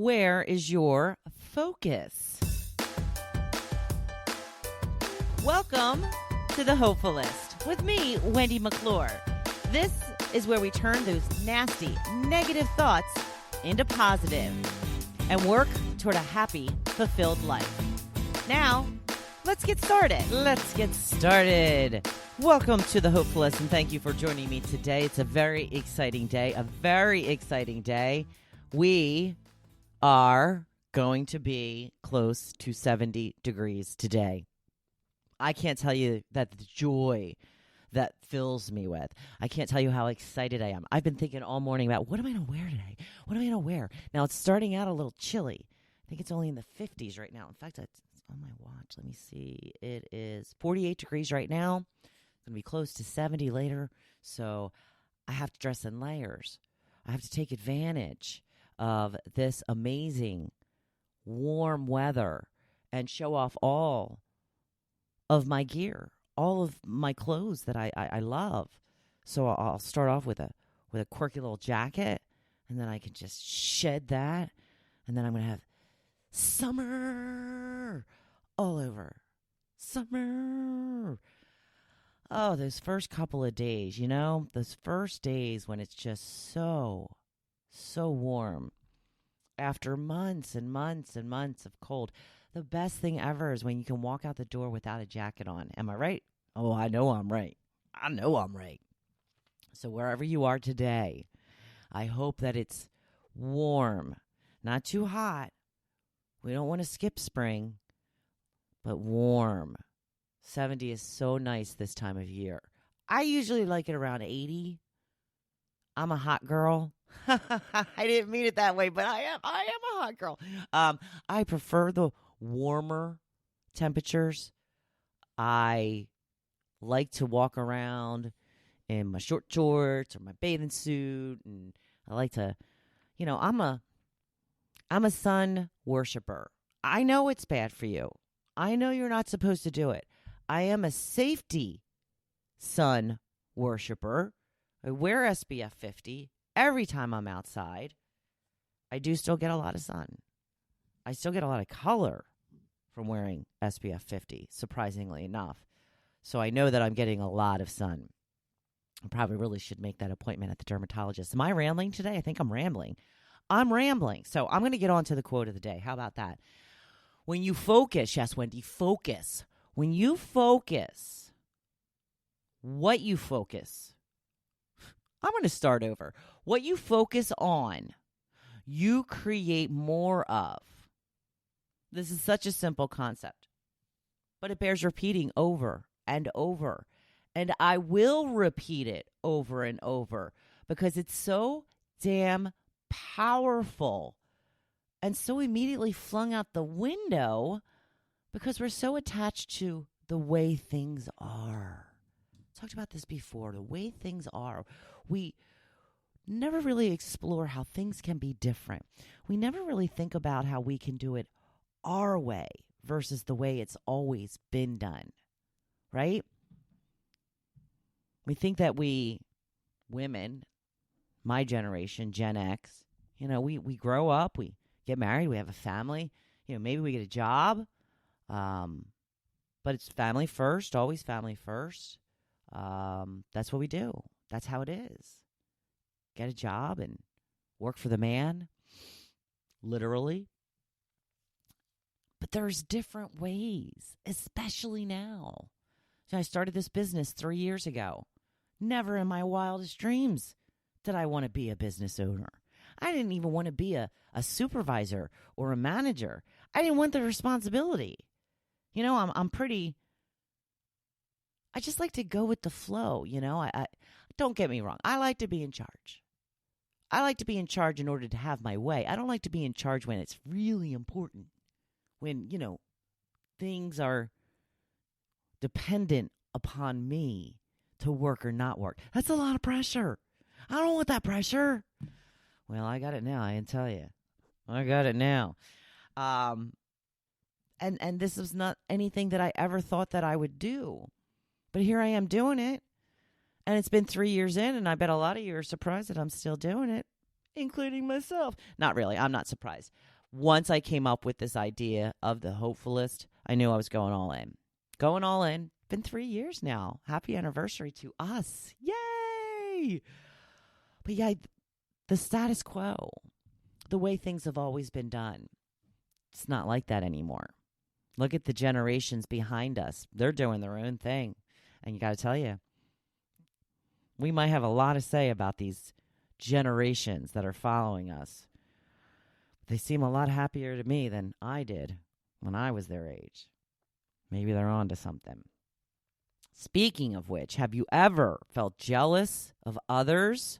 Where is your focus? Welcome to the Hopefulist with me, Wendy McClure. This is where we turn those nasty, negative thoughts into positive and work toward a happy, fulfilled life. Now, let's get started. Welcome to the Hopefulist, and thank you for joining me today. It's a very exciting day, We are going to be close to 70 degrees today. I can't tell you that the joy that fills me with. I can't tell you how excited I am. I've been thinking all morning about what am I going to wear today? What am I going to wear? Now, it's starting out a little chilly. I think it's only in the 50s right now. In fact, it's on my watch. Let me see. It is 48 degrees right now. It's going to be close to 70 later. So I have to dress in layers. I have to take advantage of this amazing warm weather and show off all of my gear, all of my clothes that I love. So I'll start off with a quirky little jacket, and then I can just shed that, and then I'm going to have summer all over. Summer. Oh, those first couple of days, those first days when it's just so warm. After months and months and months of cold, the best thing ever is when you can walk out the door without a jacket on. Am I right? Oh, I know I'm right. So wherever you are today, I hope that it's warm, not too hot. We don't want to skip spring, but warm. 70 is so nice this time of year. I usually like it around 80. I'm a hot girl. I didn't mean it that way, but I am a hot girl. I prefer the warmer temperatures. I like to walk around in my short shorts or my bathing suit, and I like to, I'm a sun worshiper. I know it's bad for you. I know you're not supposed to do it. I am a safety sun worshiper. I wear SPF 50 every time I'm outside. I do still get a lot of sun. I still get a lot of color from wearing SPF 50, surprisingly enough. So I know that I'm getting a lot of sun. I probably really should make that appointment at the dermatologist. Am I rambling today? I think I'm rambling. So I'm going to get on to the quote of the day. How about that? When you focus, yes, Wendy, focus. When you focus, what you focus. I'm going to start over. What you focus on, you create more of. This is such a simple concept, but it bears repeating over and over. And I will repeat it over and over because it's so damn powerful and so immediately flung out the window because we're so attached to the way things are. Talked about this before, the way things are. We never really explore how things can be different. We never really think about how we can do it our way versus the way it's always been done, right? We think that we, women, my generation, Gen X, we grow up, we get married, we have a family, maybe we get a job, but it's family first, always family first. That's what we do. That's how it is. Get a job and work for the man, literally. But there's different ways, especially now. So I started this business 3 years ago. Never in my wildest dreams did I want to be a business owner. I didn't even want to be a supervisor or a manager. I didn't want the responsibility. I'm pretty... I just like to go with the flow, I don't get me wrong. I like to be in charge. I like to be in charge in order to have my way. I don't like to be in charge when it's really important. When, things are dependent upon me to work or not work. That's a lot of pressure. I don't want that pressure. Well, I got it now, I can tell you. I got it now. And this was not anything that I ever thought that I would do. But here I am doing it. And it's been 3 years in, and I bet a lot of you are surprised that I'm still doing it. including myself. Not really. I'm not surprised. Once I came up with this idea of the Hopefulist, I knew I was going all in. Going all in. Been 3 years now. Happy anniversary to us. Yay! But yeah, the status quo, the way things have always been done, it's not like that anymore. Look at the generations behind us. They're doing their own thing. And you got to tell you, we might have a lot to say about these generations that are following us. They seem a lot happier to me than I did when I was their age. Maybe they're on to something. Speaking of which, have you ever felt jealous of others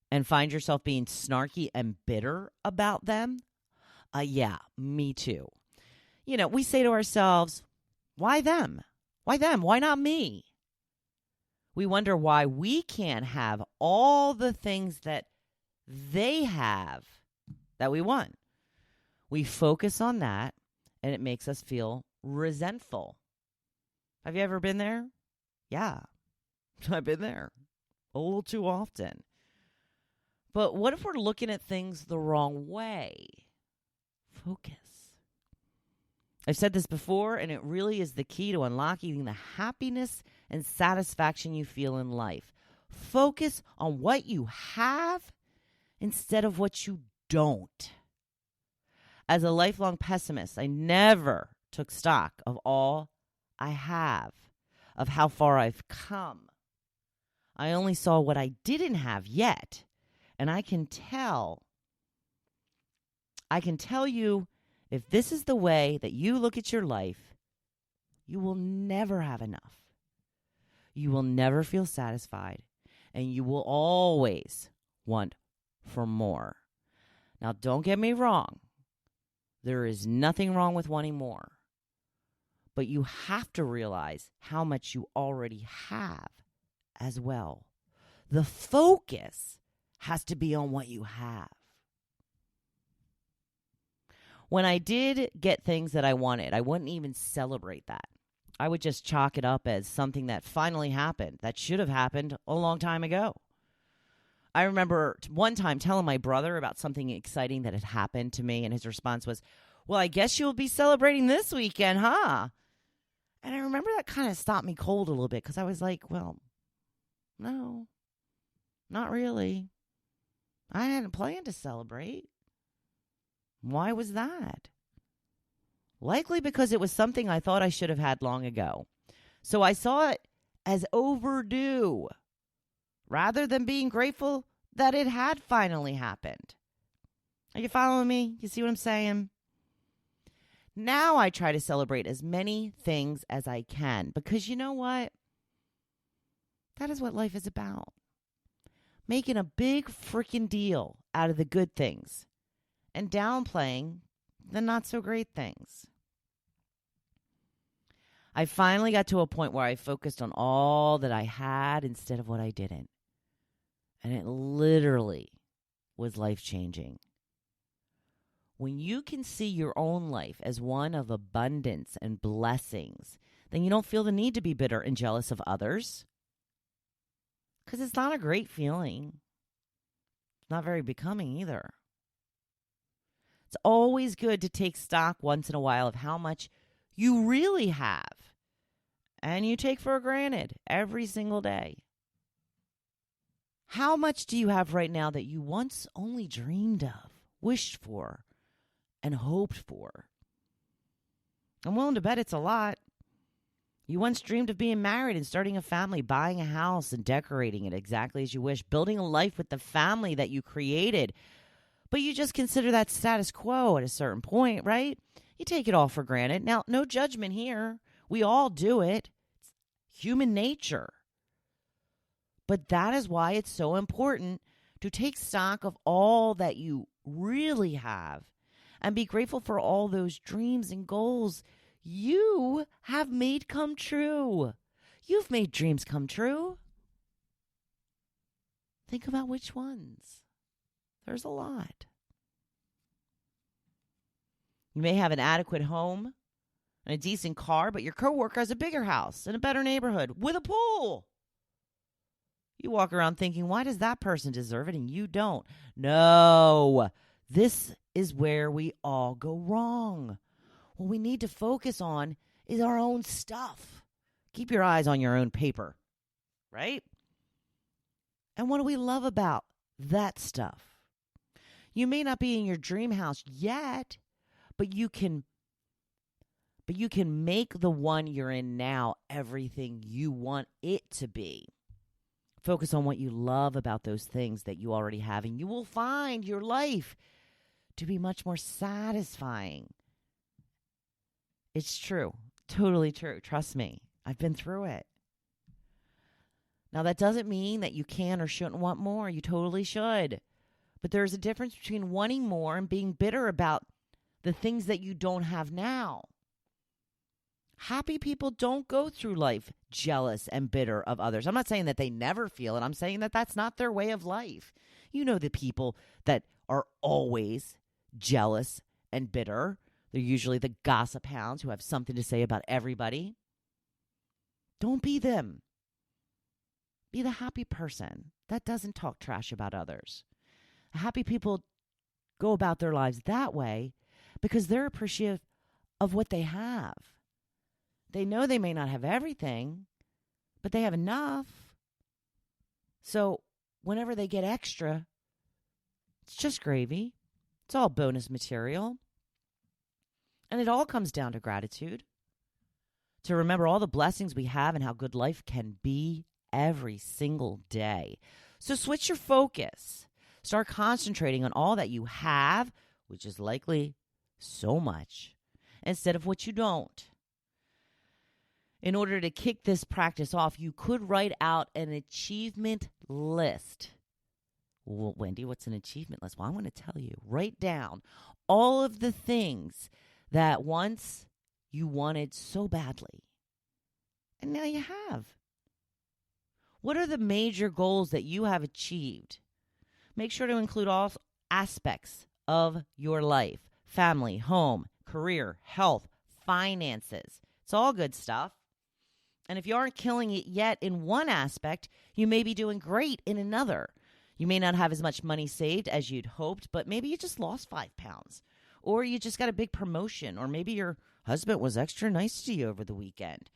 and find yourself being snarky and bitter about them? Yeah, me too. You know, we say to ourselves, why them? Why them? Why not me? We wonder why we can't have all the things that they have that we want. We focus on that, and it makes us feel resentful. Have you ever been there? Yeah, I've been there a little too often. But what if we're looking at things the wrong way? Focus. I've said this before, and it really is the key to unlocking the happiness and satisfaction you feel in life. Focus on what you have instead of what you don't. As a lifelong pessimist, I never took stock of all I have, of how far I've come. I only saw what I didn't have yet, and I can tell you, if this is the way that you look at your life, you will never have enough. You will never feel satisfied, and you will always want for more. Now, don't get me wrong. There is nothing wrong with wanting more. But you have to realize how much you already have as well. The focus has to be on what you have. When I did get things that I wanted, I wouldn't even celebrate that. I would just chalk it up as something that finally happened, that should have happened a long time ago. I remember one time telling my brother about something exciting that had happened to me, and his response was, well, I guess you'll be celebrating this weekend, huh? And I remember that kind of stopped me cold a little bit, because I was like, well, no, not really. I hadn't planned to celebrate. Why was that? Likely because it was something I thought I should have had long ago. So I saw it as overdue, rather than being grateful that it had finally happened. Are you following me? You see what I'm saying? Now I try to celebrate as many things as I can, because you know what? That is what life is about. Making a big freaking deal out of the good things and downplaying the not so great things. I finally got to a point where I focused on all that I had instead of what I didn't. And it literally was life-changing. When you can see your own life as one of abundance and blessings, then you don't feel the need to be bitter and jealous of others. Because it's not a great feeling. It's not very becoming either. It's always good to take stock once in a while of how much you really have, and you take for granted every single day. How much do you have right now that you once only dreamed of, wished for, and hoped for? I'm willing to bet it's a lot. You once dreamed of being married and starting a family, buying a house and decorating it exactly as you wish, building a life with the family that you created. But you just consider that status quo at a certain point, right? You take it all for granted. Now, no judgment here. We all do it. It's human nature. But that is why it's so important to take stock of all that you really have and be grateful for all those dreams and goals you have made come true. You've made dreams come true. Think about which ones. There's a lot. You may have an adequate home and a decent car, but your coworker has a bigger house in a better neighborhood with a pool. You walk around thinking, why does that person deserve it and you don't? No, this is where we all go wrong. What we need to focus on is our own stuff. Keep your eyes on your own paper, right? And what do we love about that stuff? You may not be in your dream house yet, but you can make the one you're in now everything you want it to be. Focus on what you love about those things that you already have, and you will find your life to be much more satisfying. It's true. Totally true. Trust me. I've been through it. Now, that doesn't mean that you can or shouldn't want more. You totally should. But there's a difference between wanting more and being bitter about the things that you don't have now. Happy people don't go through life jealous and bitter of others. I'm not saying that they never feel it. I'm saying that that's not their way of life. You know the people that are always jealous and bitter. They're usually the gossip hounds who have something to say about everybody. Don't be them. Be the happy person that doesn't talk trash about others. Happy people go about their lives that way because they're appreciative of what they have. They know they may not have everything, but they have enough. So whenever they get extra, it's just gravy. It's all bonus material. And it all comes down to gratitude. To remember all the blessings we have and how good life can be every single day. So switch your focus. Start concentrating on all that you have, which is likely so much, instead of what you don't. In order to kick this practice off, you could write out an achievement list. Well, Wendy, what's an achievement list? Well, I'm going to tell you. Write down all of the things that once you wanted so badly, and now you have. What are the major goals that you have achieved? Make sure to include all aspects of your life: family, home, career, health, finances. It's all good stuff. And if you aren't killing it yet in one aspect, you may be doing great in another. You may not have as much money saved as you'd hoped, but maybe you just lost 5 pounds. Or you just got a big promotion. Or maybe your husband was extra nice to you over the weekend.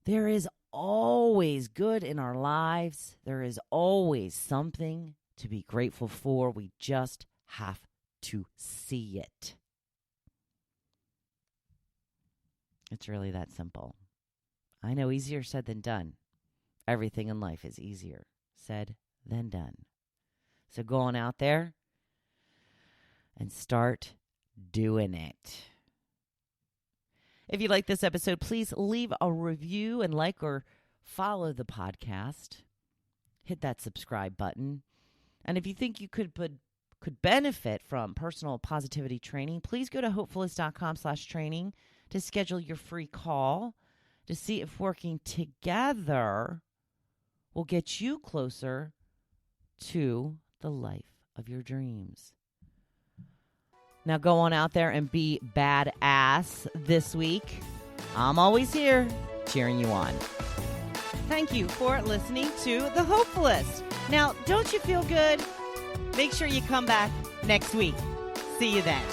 There is always good in our lives. There is always something to be grateful for. We just have to see it. It's really that simple. I know, easier said than done. Everything in life is easier said than done. So go on out there and start doing it. If you like this episode, please leave a review and like or follow the podcast. Hit that subscribe button. And if you think you could benefit from personal positivity training, please go to hopefulist.com/training to schedule your free call to see if working together will get you closer to the life of your dreams. Now go on out there and be badass this week. I'm always here cheering you on. Thank you for listening to The Hopefulist. Now, don't you feel good? Make sure you come back next week. See you then.